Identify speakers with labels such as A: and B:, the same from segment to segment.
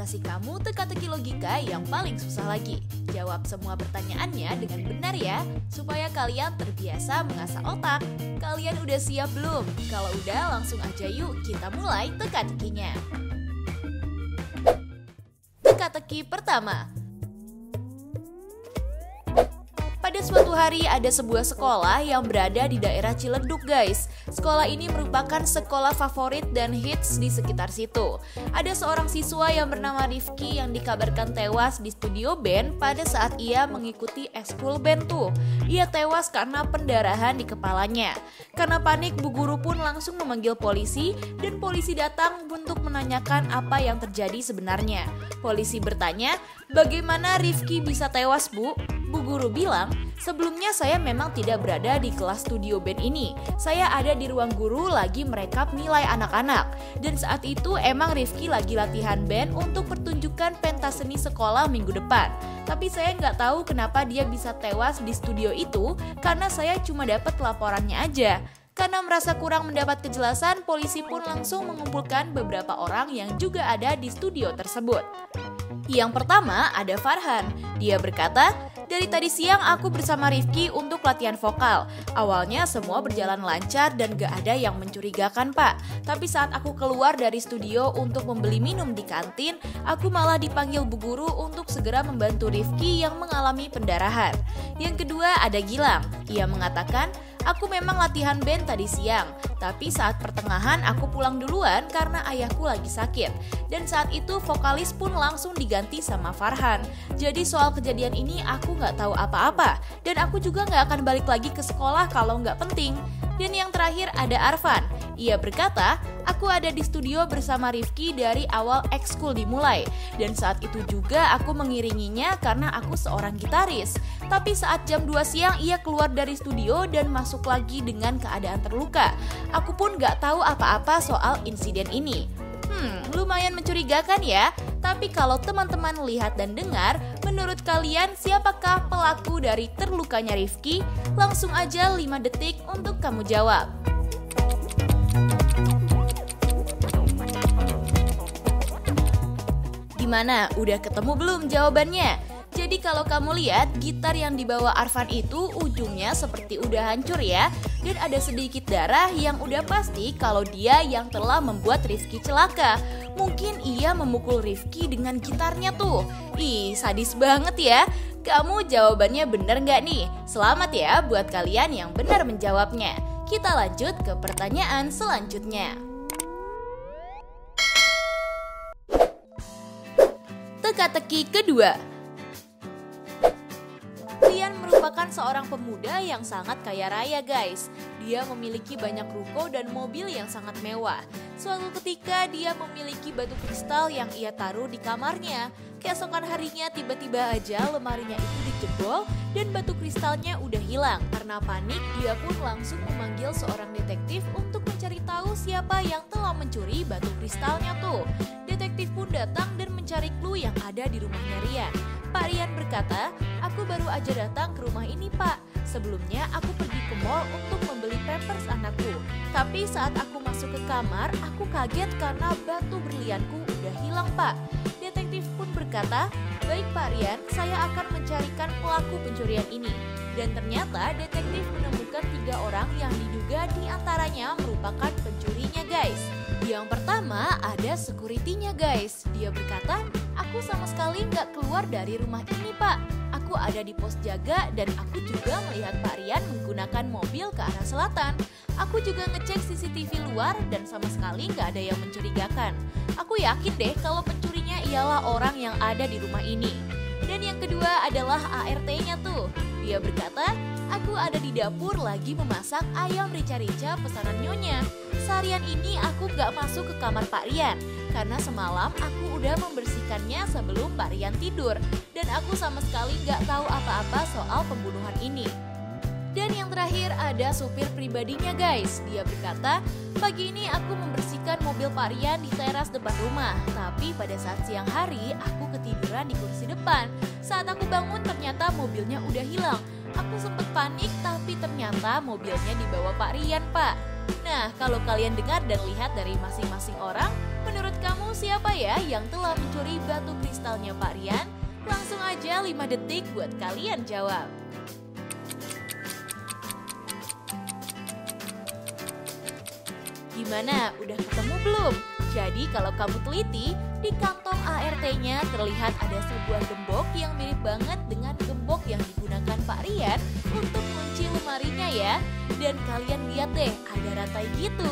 A: Kasih kamu teka-teki logika yang paling susah lagi. Jawab semua pertanyaannya dengan benar ya, supaya kalian terbiasa mengasah otak. Kalian udah siap belum? Kalau udah, langsung aja yuk kita mulai teka-tekinya. Teka-teki pertama. Pada suatu hari ada sebuah sekolah yang berada di daerah Ciledug guys. Sekolah ini merupakan sekolah favorit dan hits di sekitar situ. Ada seorang siswa yang bernama Rifki yang dikabarkan tewas di studio band pada saat ia mengikuti ekskul band tuh. Ia tewas karena pendarahan di kepalanya. Karena panik, bu guru pun langsung memanggil polisi dan polisi datang untuk menanyakan apa yang terjadi sebenarnya. Polisi bertanya, "Bagaimana Rifki bisa tewas, Bu?" Bu guru bilang, "Sebelumnya saya memang tidak berada di kelas studio band ini. Saya ada di ruang guru lagi merekap nilai anak-anak. Dan saat itu emang Rifki lagi latihan band untuk pertunjukan pentas seni sekolah minggu depan. Tapi saya nggak tahu kenapa dia bisa tewas di studio itu karena saya cuma dapat laporannya aja." Karena merasa kurang mendapat kejelasan, polisi pun langsung mengumpulkan beberapa orang yang juga ada di studio tersebut. Yang pertama ada Farhan. Dia berkata, "Dari tadi siang aku bersama Rifki untuk latihan vokal. Awalnya semua berjalan lancar dan gak ada yang mencurigakan, Pak. Tapi saat aku keluar dari studio untuk membeli minum di kantin, aku malah dipanggil bu guru untuk segera membantu Rifki yang mengalami pendarahan." Yang kedua ada Gilang. Ia mengatakan, "Aku memang latihan band tadi siang, tapi saat pertengahan aku pulang duluan karena ayahku lagi sakit. Dan saat itu vokalis pun langsung diganti sama Farhan. Jadi soal kejadian ini aku nggak tahu apa-apa, dan aku juga nggak akan balik lagi ke sekolah kalau nggak penting." Dan yang terakhir ada Arfan. Ia berkata, "Aku ada di studio bersama Rifki dari awal ekskul dimulai. Dan saat itu juga aku mengiringinya karena aku seorang gitaris. Tapi saat jam 2 siang ia keluar dari studio dan masuk lagi dengan keadaan terluka. Aku pun gak tahu apa-apa soal insiden ini." Lumayan mencurigakan ya. Tapi kalau teman-teman lihat dan dengar, menurut kalian siapakah pelaku dari terlukanya Rifki? Langsung aja 5 detik untuk kamu jawab. Gimana? Udah ketemu belum jawabannya? Jadi kalau kamu lihat, gitar yang dibawa Arfan itu ujungnya seperti udah hancur ya. Dan ada sedikit darah yang udah pasti kalau dia yang telah membuat Rifki celaka. Mungkin ia memukul Rifki dengan gitarnya tuh. Ih, sadis banget ya. Kamu jawabannya bener nggak nih? Selamat ya buat kalian yang benar menjawabnya. Kita lanjut ke pertanyaan selanjutnya. Teka-teki kedua. Rian merupakan seorang pemuda yang sangat kaya raya guys. Dia memiliki banyak ruko dan mobil yang sangat mewah. Suatu ketika dia memiliki batu kristal yang ia taruh di kamarnya. Keesokan harinya tiba-tiba aja lemarinya itu dijebol dan batu kristalnya udah hilang. Karena panik, dia pun langsung memanggil seorang detektif untuk mencari tahu siapa yang telah mencuri batu kristalnya tuh. Detektif pun datang dan mencari clue yang ada di rumahnya Rian. Pak Rian berkata, "Aku baru aja datang ke rumah ini, Pak. Sebelumnya aku pergi ke mall untuk membeli pampers anakku. Tapi saat aku masuk ke kamar, aku kaget karena batu berlianku udah hilang, Pak." Detektif pun berkata, "Baik Pak Rian, saya akan mencarikan pelaku pencurian ini." Dan ternyata detektif menemukan 3 orang yang diduga diantaranya merupakan pencurinya guys. Yang pertama ada security-nya guys. Dia berkata, "Aku sama sekali nggak keluar dari rumah ini Pak. Aku ada di pos jaga dan aku juga melihat Pak Rian menggunakan mobil ke arah selatan. Aku juga ngecek CCTV luar dan sama sekali nggak ada yang mencurigakan. Aku yakin deh kalau pencurinya ialah orang yang ada di rumah ini." Dan yang kedua adalah ART-nya tuh. Dia berkata, "Aku ada di dapur lagi memasak ayam rica-rica pesanan nyonya. Seharian ini aku gak masuk ke kamar Pak Rian karena semalam aku udah membersihkannya sebelum Pak Rian tidur. Dan aku sama sekali gak tahu apa-apa soal pembunuhan ini." Dan yang terakhir ada supir pribadinya guys. Dia berkata, "Pagi ini aku membersihkan mobil Pak Rian di teras depan rumah. Tapi pada saat siang hari aku ketiduran di kursi depan. Saat aku bangun ternyata mobilnya udah hilang. Aku sempat panik tapi ternyata mobilnya dibawa Pak Rian, Pak." Nah, kalau kalian dengar dan lihat dari masing-masing orang, Menurut kamu siapa ya yang telah mencuri batu kristalnya Pak Rian? Langsung aja 5 detik buat kalian jawab. Gimana? Udah ketemu belum? Jadi kalau kamu teliti, di kantong ART-nya terlihat ada sebuah gembok yang mirip banget dengan gembok yang digunakan Pak Rian untuk kunci lemarinya ya. Dan kalian lihat deh, ada rantai gitu.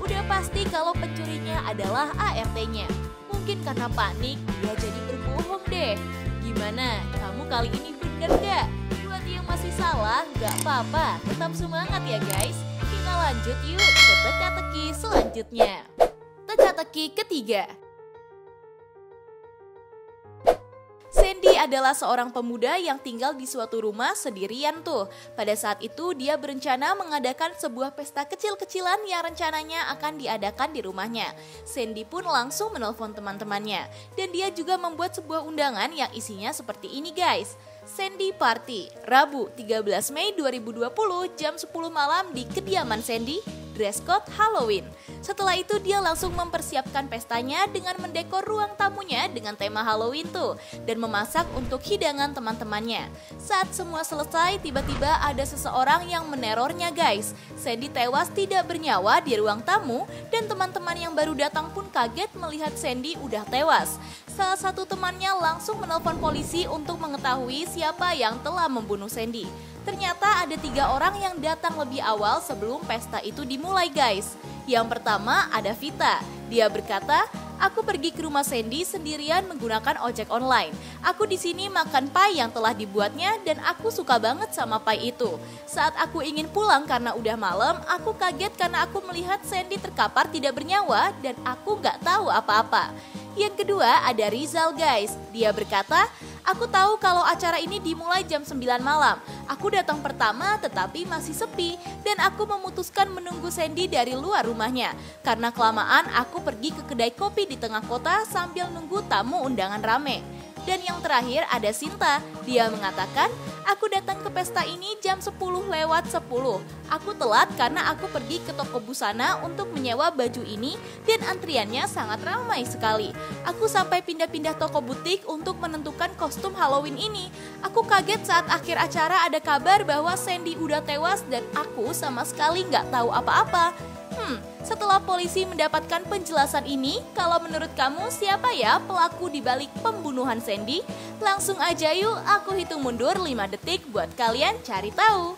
A: Udah pasti kalau pencurinya adalah ART-nya. Mungkin karena panik, dia jadi berbohong deh. Gimana? Kamu kali ini bener gak? Buat yang masih salah, gak apa-apa. Tetap semangat ya guys. Kita lanjut yuk ke teka-teki selanjutnya. Teka-teki ketiga. Sandy adalah seorang pemuda yang tinggal di suatu rumah sendirian tuh. Pada saat itu dia berencana mengadakan sebuah pesta kecil-kecilan yang rencananya akan diadakan di rumahnya. Sandy pun langsung menelpon teman-temannya. Dan dia juga membuat sebuah undangan yang isinya seperti ini guys. Sandy Party, Rabu 13 Mei 2020 jam 10 malam di kediaman Sandy, dress code Halloween. Setelah itu dia langsung mempersiapkan pestanya dengan mendekor ruang tamunya dengan tema Halloween tuh dan memasak untuk hidangan teman-temannya. Saat semua selesai, tiba-tiba ada seseorang yang menerornya guys. Sandy tewas tidak bernyawa di ruang tamu dan teman-teman yang baru datang pun kaget melihat Sandy udah tewas. Salah satu temannya langsung menelpon polisi untuk mengetahui siapa yang telah membunuh Sandy. Ternyata ada 3 orang yang datang lebih awal sebelum pesta itu dimulai guys. Yang pertama ada Vita. Dia berkata, aku pergi ke rumah Sandy sendirian menggunakan ojek online. Aku di sini makan pie yang telah dibuatnya dan aku suka banget sama pie itu. Saat aku ingin pulang karena udah malam, aku kaget karena aku melihat Sandy terkapar tidak bernyawa dan aku gak tahu apa-apa. Yang kedua ada Rizal guys. Dia berkata, aku tahu kalau acara ini dimulai jam 9 malam. Aku datang pertama tetapi masih sepi dan aku memutuskan menunggu Sandy dari luar rumahnya. Karena kelamaan aku pergi ke kedai kopi di tengah kota sambil nunggu tamu undangan rame. Dan yang terakhir ada Sinta. Dia mengatakan, aku datang ke pesta ini jam 10 lewat 10. Aku telat karena aku pergi ke toko busana untuk menyewa baju ini dan antriannya sangat ramai sekali. Aku sampai pindah-pindah toko butik untuk menentukan kostum Halloween ini. Aku kaget saat akhir acara ada kabar bahwa Sandy udah tewas dan aku sama sekali nggak tahu apa-apa. Setelah polisi mendapatkan penjelasan ini, kalau menurut kamu siapa ya pelaku di balik pembunuhan Sandy? Langsung aja yuk aku hitung mundur 5 detik buat kalian cari tahu.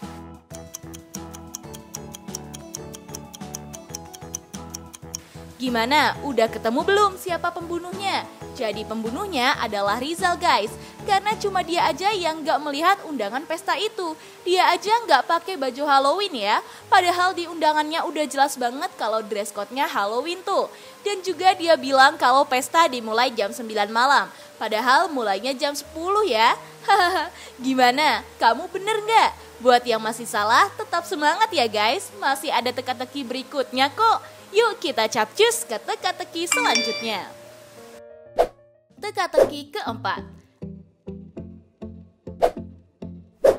A: Gimana? Udah ketemu belum siapa pembunuhnya? Jadi pembunuhnya adalah Rizal guys. Karena cuma dia aja yang gak melihat undangan pesta itu. Dia aja gak pakai baju Halloween ya. Padahal di undangannya udah jelas banget kalau dress code-nya Halloween tuh. Dan juga dia bilang kalau pesta dimulai jam 9 malam. Padahal mulainya jam 10 ya. Gimana? Kamu bener gak? Buat yang masih salah tetap semangat ya guys. Masih ada teka-teki berikutnya kok. Yuk kita capcus ke teka-teki selanjutnya. Teka-teki keempat.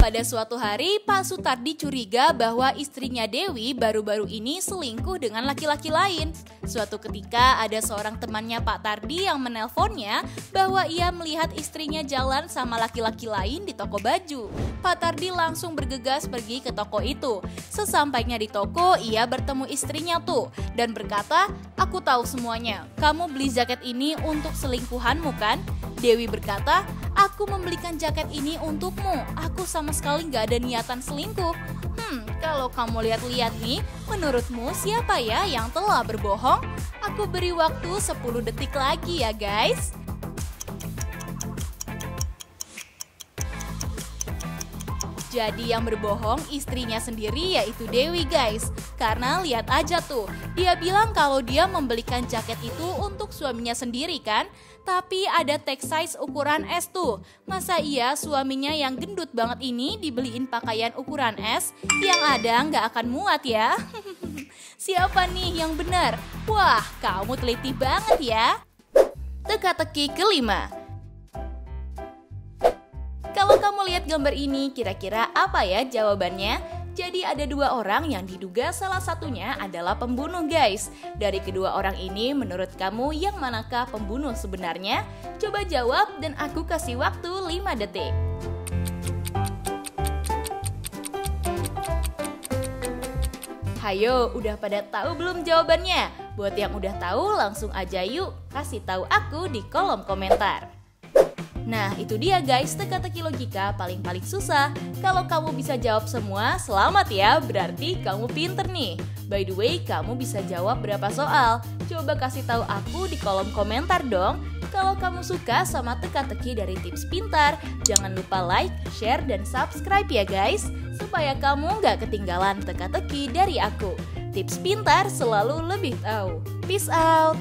A: Pada suatu hari, Pak Sutardi curiga bahwa istrinya Dewi baru-baru ini selingkuh dengan laki-laki lain. Suatu ketika ada seorang temannya Pak Tardi yang menelponnya bahwa ia melihat istrinya jalan sama laki-laki lain di toko baju. Pak Tardi langsung bergegas pergi ke toko itu. Sesampainya di toko, ia bertemu istrinya tuh dan berkata, aku tahu semuanya. Kamu beli jaket ini untuk selingkuhanmu kan? Dewi berkata, aku membelikan jaket ini untukmu. Aku sama sekali gak ada niatan selingkuh. Kalau kamu lihat-lihat nih, menurutmu siapa ya yang telah berbohong? Aku beri waktu 10 detik lagi ya guys. Jadi yang berbohong istrinya sendiri yaitu Dewi guys. Karena lihat aja tuh, dia bilang kalau dia membelikan jaket itu untuk suaminya sendiri kan. Tapi ada tag size ukuran S tuh. Masa iya suaminya yang gendut banget ini dibeliin pakaian ukuran S? Yang ada nggak akan muat ya. Siapa nih yang benar? Wah, kamu teliti banget ya. Teka-teki kelima. Kalau kamu lihat gambar ini, kira-kira apa ya jawabannya? Jadi ada dua orang yang diduga salah satunya adalah pembunuh guys. Dari kedua orang ini menurut kamu yang manakah pembunuh sebenarnya? Coba jawab dan aku kasih waktu 5 detik. Hayo, udah pada tahu belum jawabannya? Buat yang udah tahu langsung aja yuk kasih tahu aku di kolom komentar. Nah itu dia guys, teka-teki logika paling susah. Kalau kamu bisa jawab semua, selamat ya, berarti kamu pinter nih. By the way, kamu bisa jawab berapa soal? Coba kasih tahu aku di kolom komentar dong. Kalau kamu suka sama teka-teki dari Tips Pintar, jangan lupa like, share, dan subscribe ya guys, supaya kamu gak ketinggalan teka-teki dari aku. Tips Pintar selalu lebih tahu. Peace out!